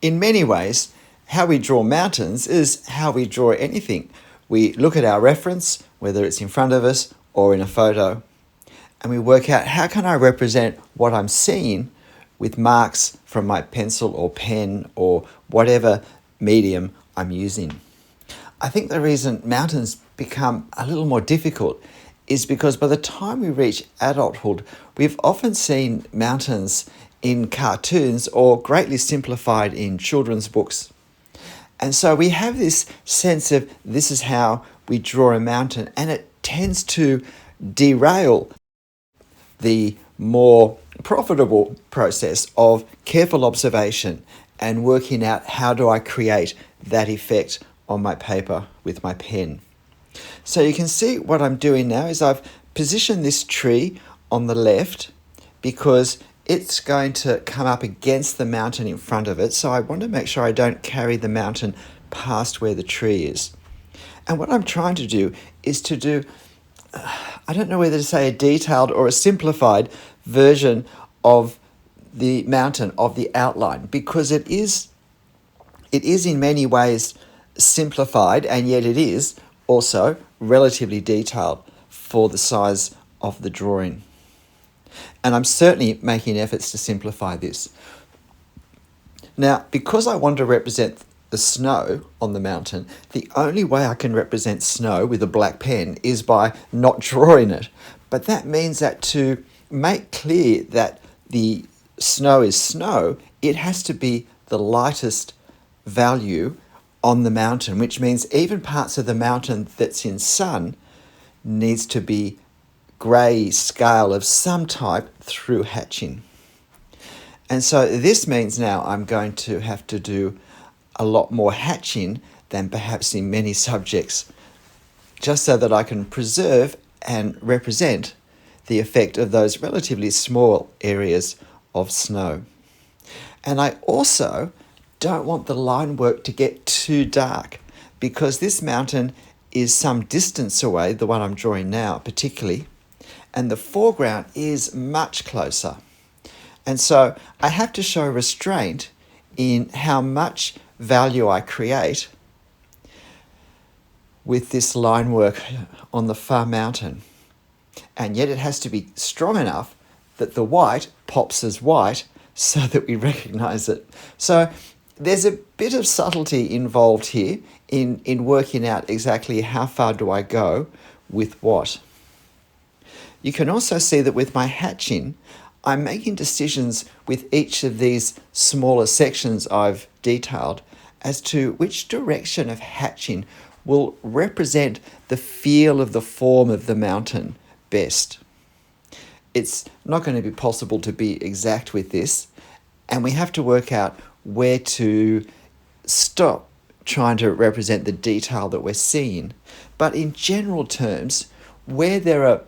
In many ways, how we draw mountains is how we draw anything. We look at our reference, whether it's in front of us or in a photo, and we work out how can I represent what I'm seeing with marks from my pencil or pen or whatever medium I'm using. I think the reason mountains become a little more difficult is because by the time we reach adulthood, we've often seen mountains in cartoons or greatly simplified in children's books. And so we have this sense of this is how we draw a mountain, and it tends to derail the more profitable process of careful observation and working out how do I create that effect on my paper with my pen. So you can see what I'm doing now is I've positioned this tree on the left because it's going to come up against the mountain in front of it. So I want to make sure I don't carry the mountain past where the tree is. And what I'm trying to do is to do, I don't know whether to say a detailed or a simplified version of the mountain, of the outline, because it is in many ways simplified, and yet it is also relatively detailed for the size of the drawing. And I'm certainly making efforts to simplify this. Now, because I want to represent the snow on the mountain, the only way I can represent snow with a black pen is by not drawing it. But that means that to make clear that the snow is snow, it has to be the lightest value on the mountain, which means even parts of the mountain that's in sun needs to be grey scale of some type through hatching. And so this means now I'm going to have to do a lot more hatching than perhaps in many subjects, just so that I can preserve and represent the effect of those relatively small areas of snow. And I also don't want the line work to get too dark, because this mountain is some distance away, the one I'm drawing now particularly, and the foreground is much closer. And so I have to show restraint in how much value I create with this line work on the far mountain. And yet it has to be strong enough that the white pops as white so that we recognize it. So there's a bit of subtlety involved here in working out exactly how far do I go with what. You can also see that with my hatching, I'm making decisions with each of these smaller sections I've detailed as to which direction of hatching will represent the feel of the form of the mountain best. It's not going to be possible to be exact with this, and we have to work out where to stop trying to represent the detail that we're seeing. But in general terms, where there are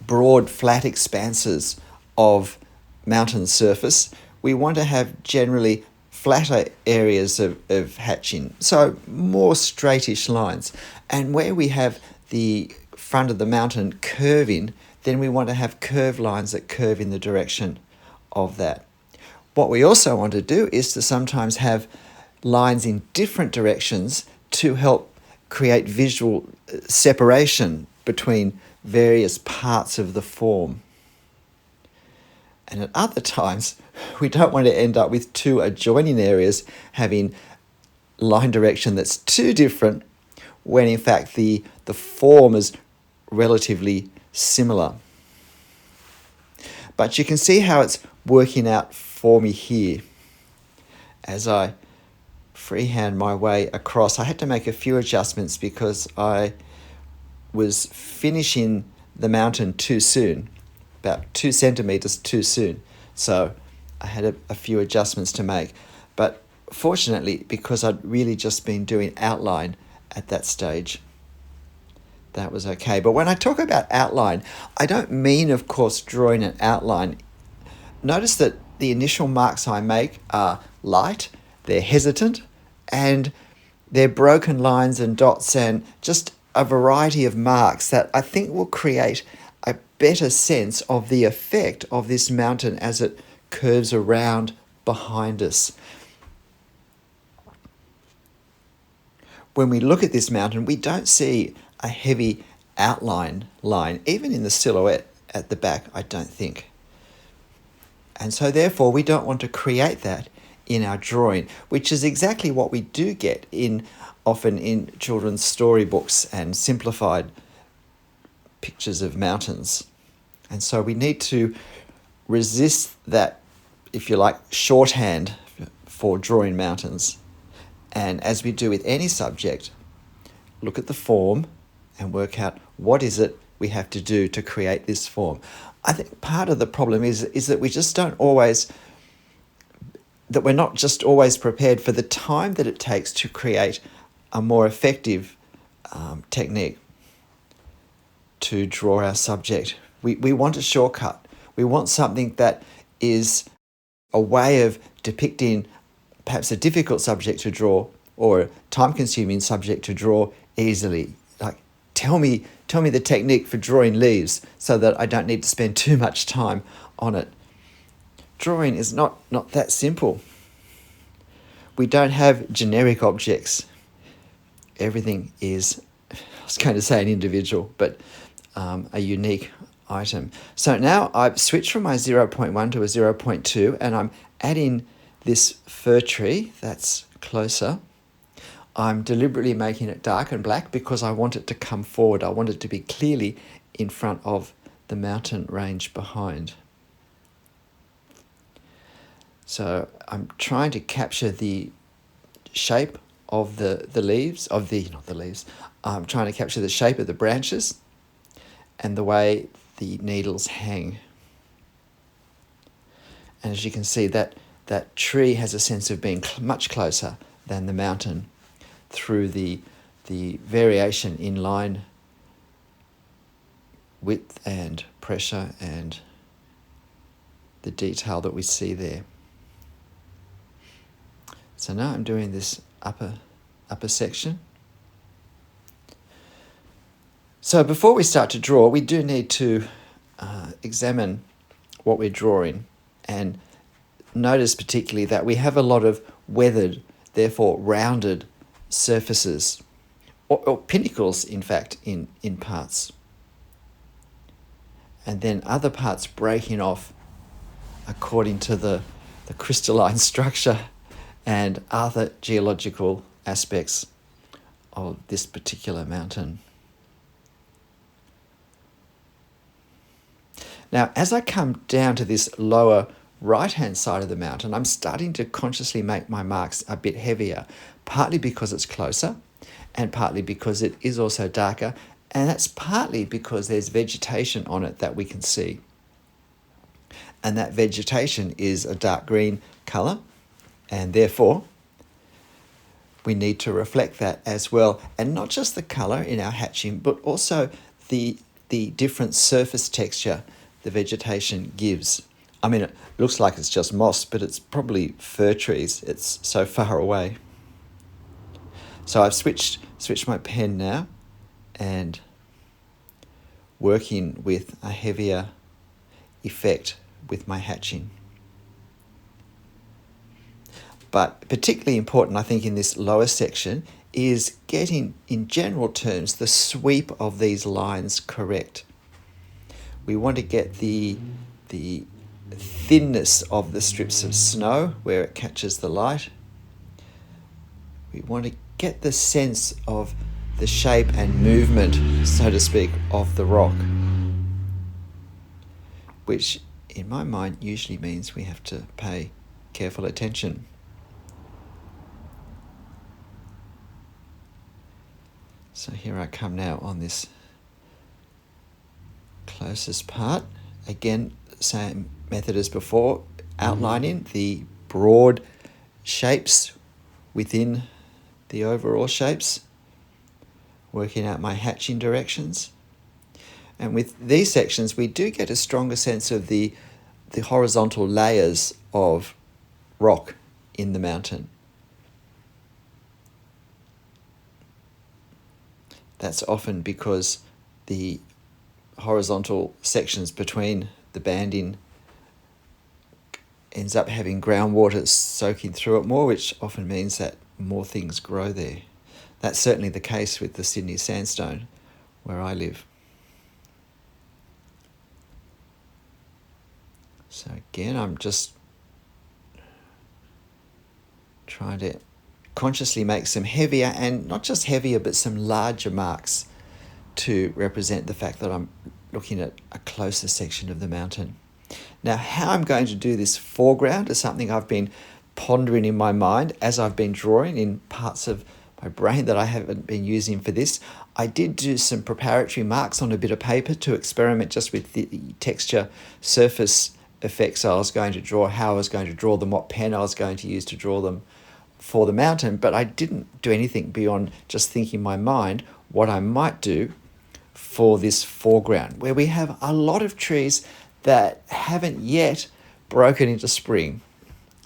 broad, flat expanses of mountain surface, we want to have generally flatter areas of hatching, so more straightish lines. And where we have the front of the mountain curving, then we want to have curved lines that curve in the direction of that. What we also want to do is to sometimes have lines in different directions to help create visual separation between various parts of the form. And at other times, we don't want to end up with two adjoining areas having line direction that's too different, when in fact the form is relatively similar. But you can see how it's working out for me here. As I freehand my way across, I had to make a few adjustments because I was finishing the mountain too soon, about 2 centimeters too soon. So I had a few adjustments to make. But fortunately, because I'd really just been doing outline at that stage, that was okay. But when I talk about outline, I don't mean, of course, drawing an outline. Notice that the initial marks I make are light, they're hesitant, and they're broken lines and dots and just a variety of marks that I think will create a better sense of the effect of this mountain as it curves around behind us. when we look at this mountain, we don't see a heavy outline line, even in the silhouette at the back, I don't think. And so therefore we don't want to create that in our drawing, which is exactly what we do get often in children's storybooks and simplified pictures of mountains. And so we need to resist that, if you like, shorthand for drawing mountains. And as we do with any subject, look at the form and work out what is it we have to do to create this form. I think part of the problem is that we're not just always prepared for the time that it takes to create a more effective technique to draw our subject. We want a shortcut. We want something that is a way of depicting perhaps a difficult subject to draw or a time-consuming subject to draw easily. Like, tell me the technique for drawing leaves so that I don't need to spend too much time on it. Drawing is not that simple. We don't have generic objects. Everything is, I was going to say an individual, but a unique item. So now I've switched from my 0.1 to a 0.2 and I'm adding this fir tree that's closer. I'm deliberately making it dark and black because I want it to come forward. I want it to be clearly in front of the mountain range behind. So I'm trying to capture the shape of the leaves, I'm trying to capture the shape of the branches and the way the needles hang. And as you can see, that tree has a sense of being much closer than the mountain through the variation in line width and pressure and the detail that we see there. So now I'm doing this upper section. So before we start to draw, we do need to examine what we're drawing and notice particularly that we have a lot of weathered, therefore rounded surfaces, or pinnacles in fact, in parts. And then other parts breaking off according to the crystalline structure and other geological aspects of this particular mountain. Now, as I come down to this lower right-hand side of the mountain, I'm starting to consciously make my marks a bit heavier, partly because it's closer and partly because it is also darker, and that's partly because there's vegetation on it that we can see. And that vegetation is a dark green colour, and therefore we need to reflect that as well. And not just the colour in our hatching, but also the different surface texture the vegetation gives. I mean, it looks like it's just moss, but it's probably fir trees. It's so far away. So I've switched my pen now and working with a heavier effect with my hatching. But particularly important, I think, in this lower section is getting, in general terms, the sweep of these lines correct. We want to get the thinness of the strips of snow where it catches the light. We want to get the sense of the shape and movement, so to speak, of the rock, which in my mind usually means we have to pay careful attention. So here I come now on this closest part. Again, same method as before, outlining the broad shapes within the overall shapes, working out my hatching directions. And with these sections, we do get a stronger sense of the horizontal layers of rock in the mountain. That's often because the horizontal sections between the banding ends up having groundwater soaking through it more, which often means that more things grow there. That's certainly the case with the Sydney sandstone where I live. So again, I'm just trying to consciously make some heavier, and not just heavier, but some larger marks to represent the fact that I'm looking at a closer section of the mountain. Now, how I'm going to do this foreground is something I've been pondering in my mind as I've been drawing in parts of my brain that I haven't been using for this. I did do some preparatory marks on a bit of paper to experiment just with the texture surface effects I was going to draw, how I was going to draw them, what pen I was going to use to draw them for the mountain, but I didn't do anything beyond just thinking in my mind what I might do for this foreground, where we have a lot of trees that haven't yet broken into spring.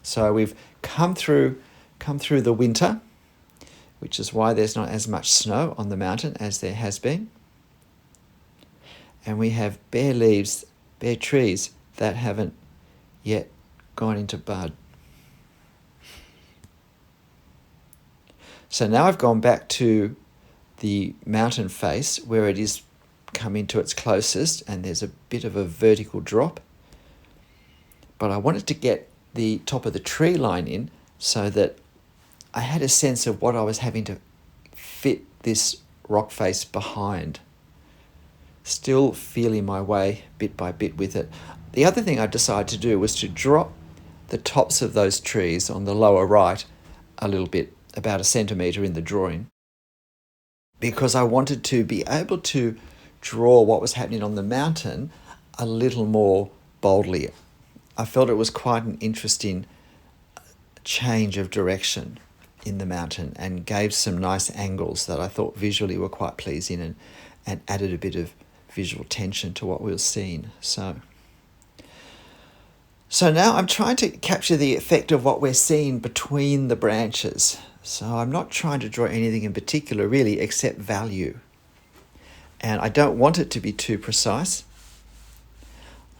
So we've come through the winter, which is why there's not as much snow on the mountain as there has been. And we have bare leaves, bare trees that haven't yet gone into bud. So now I've gone back to the mountain face where it is coming to its closest, and there's a bit of a vertical drop. But I wanted to get the top of the tree line in so that I had a sense of what I was having to fit this rock face behind. Still feeling my way bit by bit with it. The other thing I decided to do was to drop the tops of those trees on the lower right a little bit, about 1 centimetre in the drawing, because I wanted to be able to draw what was happening on the mountain a little more boldly. I felt it was quite an interesting change of direction in the mountain and gave some nice angles that I thought visually were quite pleasing and added a bit of visual tension to what we were seeing. So now I'm trying to capture the effect of what we're seeing between the branches. So I'm not trying to draw anything in particular really except value. And I don't want it to be too precise.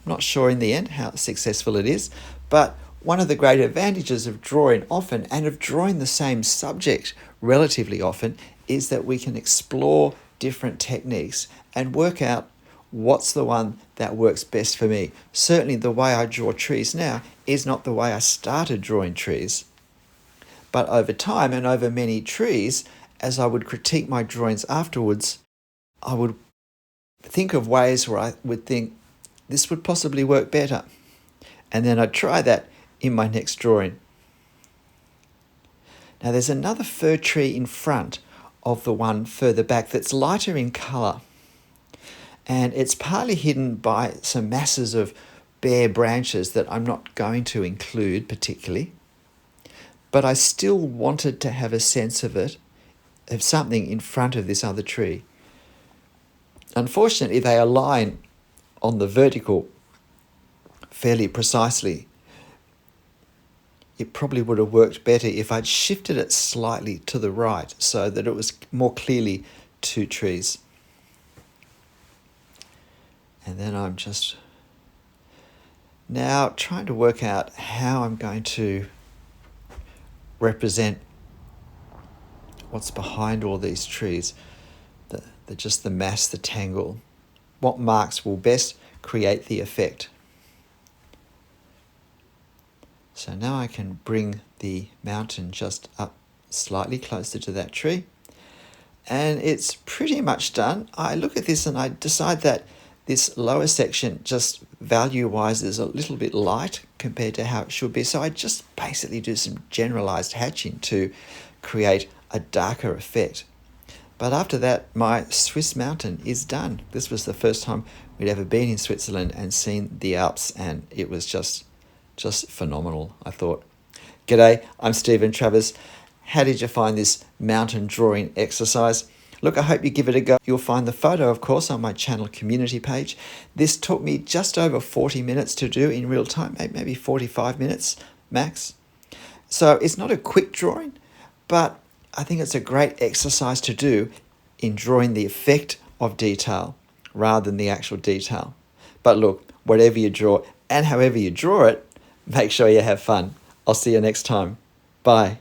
I'm not sure in the end how successful it is, but one of the great advantages of drawing often and of drawing the same subject relatively often is that we can explore different techniques and work out what's the one that works best for me. Certainly the way I draw trees now is not the way I started drawing trees. But over time and over many trees, as I would critique my drawings afterwards, I would think of ways where I would think this would possibly work better. And then I'd try that in my next drawing. Now there's another fir tree in front of the one further back that's lighter in colour. And it's partly hidden by some masses of bare branches that I'm not going to include particularly. But I still wanted to have a sense of something in front of this other tree. Unfortunately, they align on the vertical fairly precisely. It probably would have worked better if I'd shifted it slightly to the right so that it was more clearly two trees. And then I'm just now trying to work out how I'm going to represent what's behind all these trees, just the mass, the tangle. What marks will best create the effect? So now I can bring the mountain just up slightly closer to that tree. And it's pretty much done. I look at this and I decide that this lower section, just value-wise, is a little bit light compared to how it should be. So I just basically do some generalized hatching to create a darker effect. But after that, my Swiss mountain is done. This was the first time we'd ever been in Switzerland and seen the Alps, and it was just phenomenal, I thought. G'day, I'm Stephen Travers. How did you find this mountain drawing exercise? Look, I hope you give it a go. You'll find the photo, of course, on my channel community page. This took me just over 40 minutes to do in real time, maybe 45 minutes max. So it's not a quick drawing, but I think it's a great exercise to do in drawing the effect of detail rather than the actual detail. But look, whatever you draw and however you draw it, make sure you have fun. I'll see you next time. Bye.